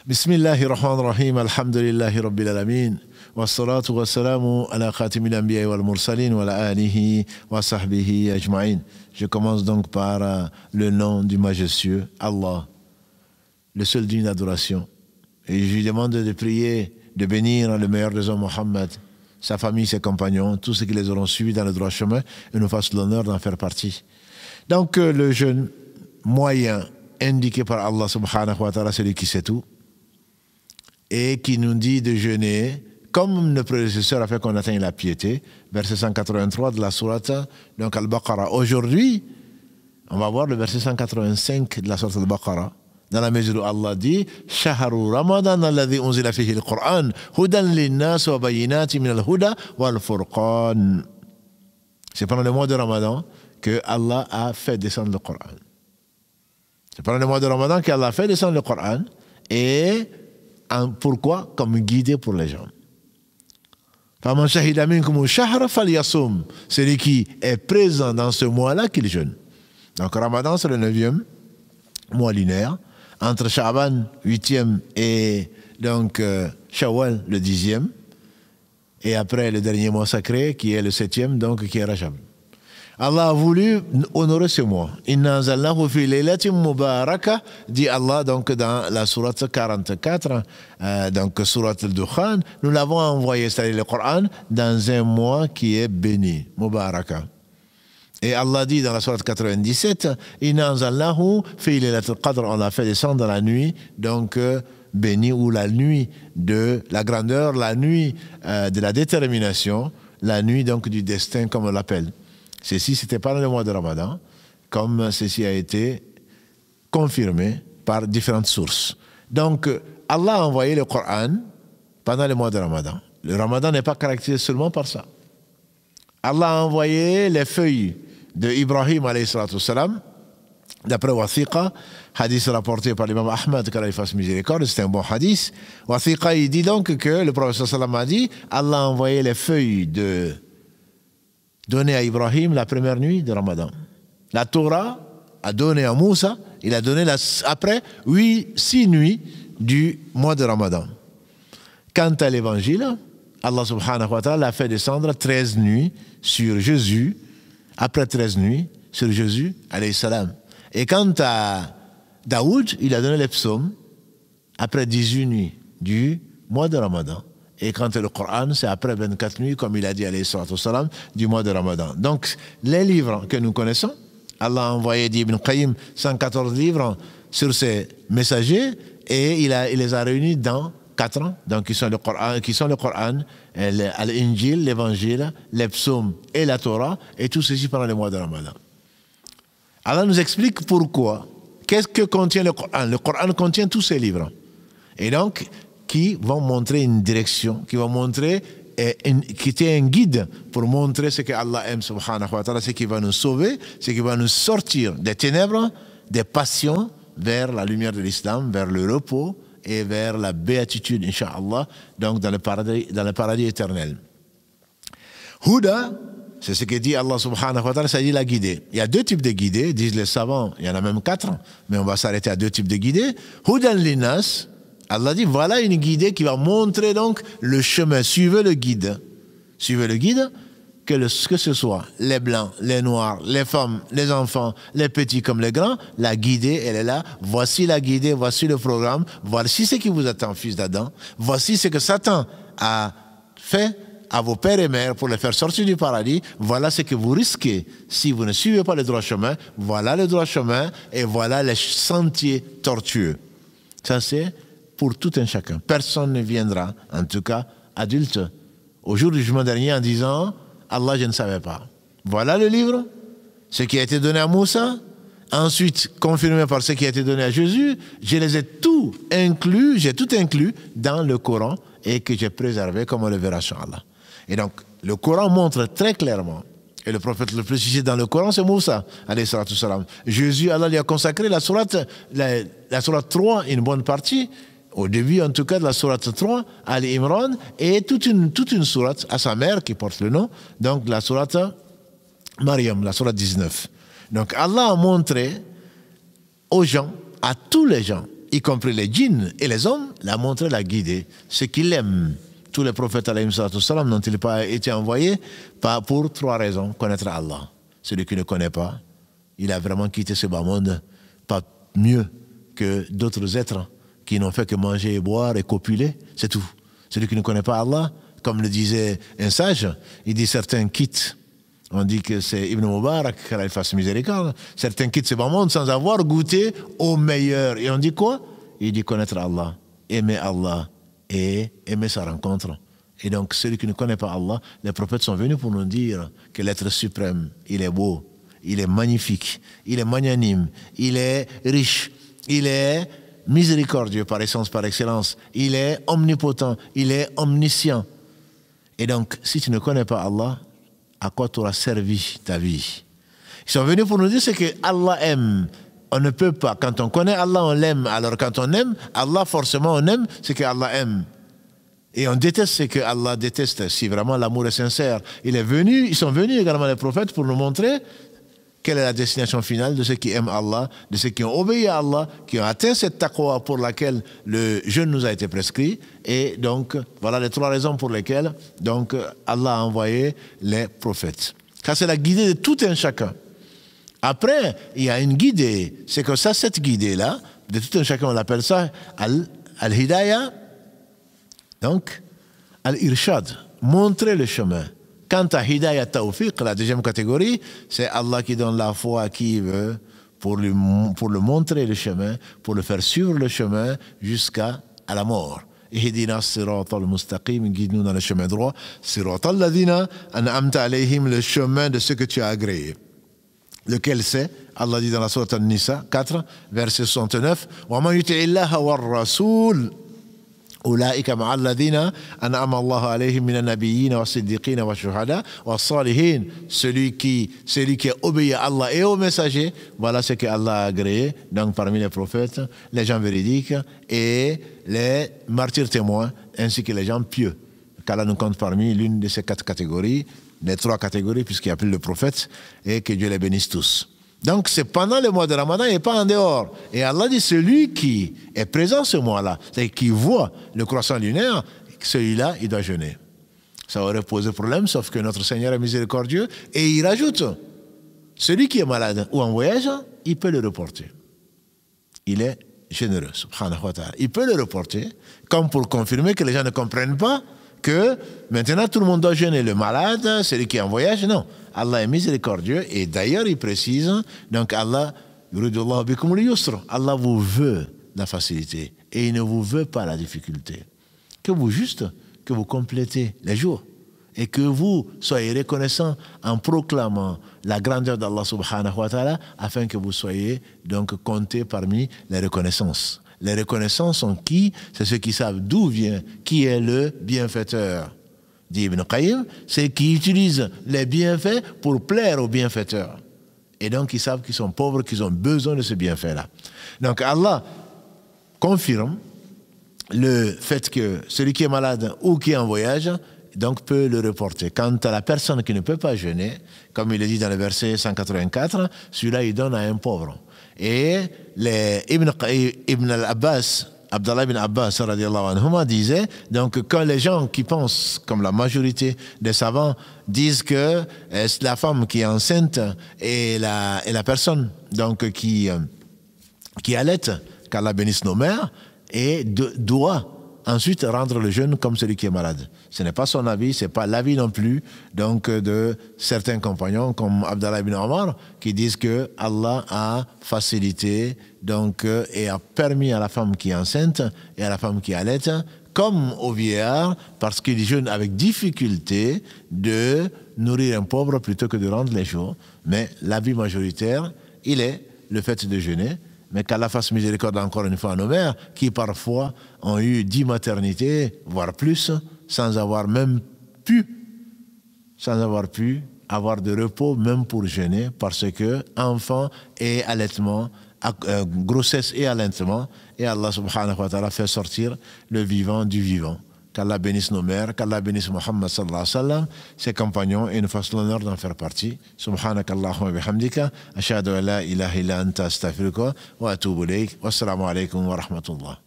Bismillahir Rahmanir Rahim, alhamdulillahi rabbil alamin, wa salatu wa salamu ala khatimil anbiya wal mursalin wa ala alihi wa sahbihi ajma'in. Je commence donc par le nom du majestueux, Allah, le seul digne d'adoration. Et je lui demande de prier, de bénir le meilleur des hommes, Mohammed, sa famille, ses compagnons, tous ceux qui les auront suivis dans le droit chemin et nous fassent l'honneur d'en faire partie. Donc le jeûne moyen indiqué par Allah subhanahu wa ta'ala, celui qui sait tout, et qui nous dit de jeûner comme le prédécesseur a fait qu'on atteigne la piété, verset 183 de la sourate donc Al-Baqarah. Aujourd'hui, on va voir le verset 185 de la sourate Al-Baqarah, dans la mesure où Allah dit « Shahru Ramadan alladhi unzila fihi al-Qur'an, hudan linnas wa bayinati min al-huda wal-furqan » C'est pendant le mois de Ramadan que Allah a fait descendre le Coran. C'est pendant le mois de Ramadan qu'Allah a fait descendre le Coran. Et pourquoi? Comme guidé pour les gens. Celui qui est présent dans ce mois-là, qu'il jeûne. Donc Ramadan, c'est le 9e mois lunaire. Entre Sha'ban, 8e, et donc Shawwal, le 10e. Et après le dernier mois sacré, qui est le 7e, donc qui est Rajab. Allah a voulu honorer ce mois. Inna anzalnahu fi laylatin mubarakah, dit Allah donc dans la sourate 44, donc sourate al-Dukhan, nous l'avons envoyé, c'est-à-dire le Coran, dans un mois qui est béni, mubarakah. Et Allah dit dans la sourate 97, Inna anzalnahu fi laylatil qadr, on l'a fait descendre dans la nuit, donc béni, ou la nuit de la grandeur, la nuit de la détermination, la nuit donc du destin, comme on l'appelle. Ceci, c'était pendant le mois de Ramadan, comme ceci a été confirmé par différentes sources. Donc, Allah a envoyé le Coran pendant le mois de Ramadan. Le Ramadan n'est pas caractérisé seulement par ça. Allah a envoyé les feuilles de Ibrahim, alayhi salatu salam, d'après Wathiqa, hadith rapporté par l'imam Ahmad, qu'Allah fasse miséricorde, c'est un bon hadith. Wathiqa, il dit donc que le prophète sallam a dit, Allah a envoyé les feuilles donné à Ibrahim la première nuit de Ramadan. La Torah a donné à Moussa, il a donné après 6 nuits du mois de Ramadan. Quant à l'évangile, Allah subhanahu wa ta'ala a fait descendre 13 nuits sur Jésus, après 13 nuits sur Jésus, alayhi salam. Et quant à Daoud, il a donné les psaumes après 18 nuits du mois de Ramadan. Et quand le Coran, c'est après 24 nuits, comme il a dit, alayhi salatu salam, du mois de Ramadan. Donc, les livres que nous connaissons, Allah a envoyé, dit Ibn Qayyim, 114 livres sur ses messagers, et il les a réunis dans 4 ans, donc qui sont le Coran, l'Injil, l'Évangile, les psaumes et la Torah, et tout ceci pendant le mois de Ramadan. Allah nous explique pourquoi. Qu'est-ce que contient le Coran? Le Coran contient tous ces livres. Et donc, qui vont montrer une direction, qui vont montrer, qui est un guide pour montrer ce que Allah aime, subhanahu wa ta'ala, ce qui va nous sauver, ce qui va nous sortir des ténèbres, des passions, vers la lumière de l'islam, vers le repos et vers la béatitude, incha'Allah, donc dans le paradis éternel. Huda, c'est ce que dit Allah subhanahu wa ta'ala, ça dit la guidée. Il y a 2 types de guidées, disent les savants, il y en a même 4, mais on va s'arrêter à 2 types de guidées. Hudan linnas, Allah dit, voilà une guidée qui va montrer donc le chemin. Suivez le guide. Suivez le guide, que ce soit les blancs, les noirs, les femmes, les enfants, les petits comme les grands, la guidée, elle est là. Voici la guidée, voici le programme, voici ce qui vous attend, fils d'Adam. Voici ce que Satan a fait à vos pères et mères pour les faire sortir du paradis. Voilà ce que vous risquez si vous ne suivez pas le droit chemin. Voilà le droit chemin et voilà les sentiers tortueux. Ça, c'est pour tout un chacun. Personne ne viendra, en tout cas adulte, au jour du jugement dernier en disant « Allah, je ne savais pas ». Voilà le livre, ce qui a été donné à Moussa, ensuite confirmé par ce qui a été donné à Jésus. Je les ai tout inclus, j'ai tout inclus dans le Coran et que j'ai préservé, comme on le verra, inchallah. Et donc, le Coran montre très clairement, et le prophète le plus cité dans le Coran, c'est Moussa, alayhi salatu salam. Jésus, Allah lui a consacré la sourate 3, une bonne partie, au début en tout cas de la sourate 3, Ali Imran, et toute une sourate à sa mère qui porte le nom, donc la sourate Maryam, la sourate 19. Donc Allah a montré aux gens, à tous les gens, y compris les djinns et les hommes, l'a montré, l'a guidé. Ce qu'il aime, tous les prophètes n'ont ils pas été envoyés pour 3 raisons. Connaître Allah. Celui qui ne connaît pas, il a vraiment quitté ce bas monde, pas mieux que d'autres êtres qui n'ont fait que manger et boire et copuler, c'est tout. Celui qui ne connaît pas Allah, comme le disait un sage, il dit certains quittent. On dit que c'est Ibn Mubarak, qu'Allah fasse miséricorde. Certains quittent ce bas monde sans avoir goûté au meilleur. Et on dit quoi? Il dit connaître Allah, aimer Allah et aimer sa rencontre. Et donc, celui qui ne connaît pas Allah, les prophètes sont venus pour nous dire que l'être suprême, il est beau, il est magnifique, il est magnanime, il est riche, il est miséricordieux par essence, par excellence, il est omnipotent, il est omniscient. Et donc, si tu ne connais pas Allah, à quoi t'aura servi ta vie? Ils sont venus pour nous dire ce que Allah aime. On ne peut pas. Quand on connaît Allah, on l'aime. Alors quand on aime Allah, forcément on aime ce que Allah aime. Et on déteste ce que Allah déteste, si vraiment l'amour est sincère. Ils sont venus également les prophètes pour nous montrer quelle est la destination finale de ceux qui aiment Allah, de ceux qui ont obéi à Allah, qui ont atteint cette taqwa pour laquelle le jeûne nous a été prescrit. Et donc, voilà les 3 raisons pour lesquelles donc, Allah a envoyé les prophètes. Car c'est la guidée de tout un chacun. Après, il y a une guidée. C'est que ça, cette guidée-là, de tout un chacun, on appelle ça al-hidayah, donc al-irshad, montrer le chemin. Quant à hidayah tawfiq, la deuxième catégorie, c'est Allah qui donne la foi à qui il veut pour le montrer le chemin, pour le faire suivre le chemin jusqu'à la mort. Ihdina siratal mustaqim, guide-nous dans le chemin droit. Siratal ladina an'amta alayhim, le chemin de ceux que tu as agréés. Lequel c'est? Allah dit dans la sourate An-Nisa 4, verset 69, wa man yuti'illaha war rasoul Ulaika ma'a alladhina an'ama Allahu alayhim minan nabiyyin wa siddiqin wa shuhada wa salihin. Celui qui obéit à Allah et aux messagers, voilà ce que Allah a agréé. Donc parmi les prophètes, les gens véridiques et les martyrs témoins, ainsi que les gens pieux. Qu'Allah nous compte parmi l'une de ces 4 catégories, les 3 catégories, puisqu'il y a plus de prophètes, et que Dieu les bénisse tous. Donc c'est pendant le mois de Ramadan et pas en dehors. Et Allah dit celui qui est présent ce mois-là, c'est-à-dire qui voit le croissant lunaire, celui-là, il doit jeûner. Ça aurait posé problème, sauf que notre Seigneur est miséricordieux. Et il rajoute, celui qui est malade ou en voyage, il peut le reporter. Il est généreux, subhanahu wa ta'ala. Il peut le reporter, comme pour confirmer que les gens ne comprennent pas que maintenant tout le monde doit jeûner. Le malade, celui qui est en voyage, non. Allah est miséricordieux et d'ailleurs il précise, donc Allah vous veut la facilité et il ne vous veut pas la difficulté. Que vous complétez les jours et que vous soyez reconnaissants en proclamant la grandeur d'Allah subhanahu wa ta'ala afin que vous soyez donc comptés parmi les reconnaissances. Les reconnaissants sont qui? C'est ceux qui savent d'où vient, qui est le bienfaiteur. Dit Ibn Qayyim, c'est qui utilisent les bienfaits pour plaire aux bienfaiteurs. Et donc ils savent qu'ils sont pauvres, qu'ils ont besoin de ce bienfait-là. Donc Allah confirme le fait que celui qui est malade ou qui est en voyage, donc peut le reporter. Quant à la personne qui ne peut pas jeûner, comme il est dit dans le verset 184, celui-là il donne à un pauvre. Et Ibn al-Abbas, Abdallah ibn Abbas radiallahu anhuma disait, donc quand les gens qui pensent, comme la majorité des savants, disent que la femme qui est enceinte et la personne donc qui allaite, qu'Allah bénisse nos mères, et doit ensuite rendre le jeûne comme celui qui est malade. Ce n'est pas son avis, ce n'est pas l'avis non plus donc, de certains compagnons comme Abdallah ibn Omar qui disent que Allah a facilité donc, et a permis à la femme qui est enceinte et à la femme qui allaite, comme au vieillard, parce qu'il jeûne avec difficulté, de nourrir un pauvre plutôt que de rendre les jours. Mais l'avis majoritaire, il est le fait de jeûner. Mais qu'Allah fasse miséricorde encore une fois à nos mères qui parfois ont eu 10 maternités, voire plus, sans avoir pu avoir de repos même pour jeûner, parce que enfant et allaitement, grossesse et allaitement, et Allah subhanahu wa ta'ala fait sortir le vivant du vivant. qu'Allah bénisse nos mères, qu'Allah bénisse Muhammad sallallahu alayhi wa sallam, ses compagnons, et nous fasse l'honneur d'en faire partie. Subhanak Allahumma bihamdika, ashhadu an la ilaha illa anta astaghfiruka wa atubu ilayk. Wassalamu alaikum wa rahmatullah.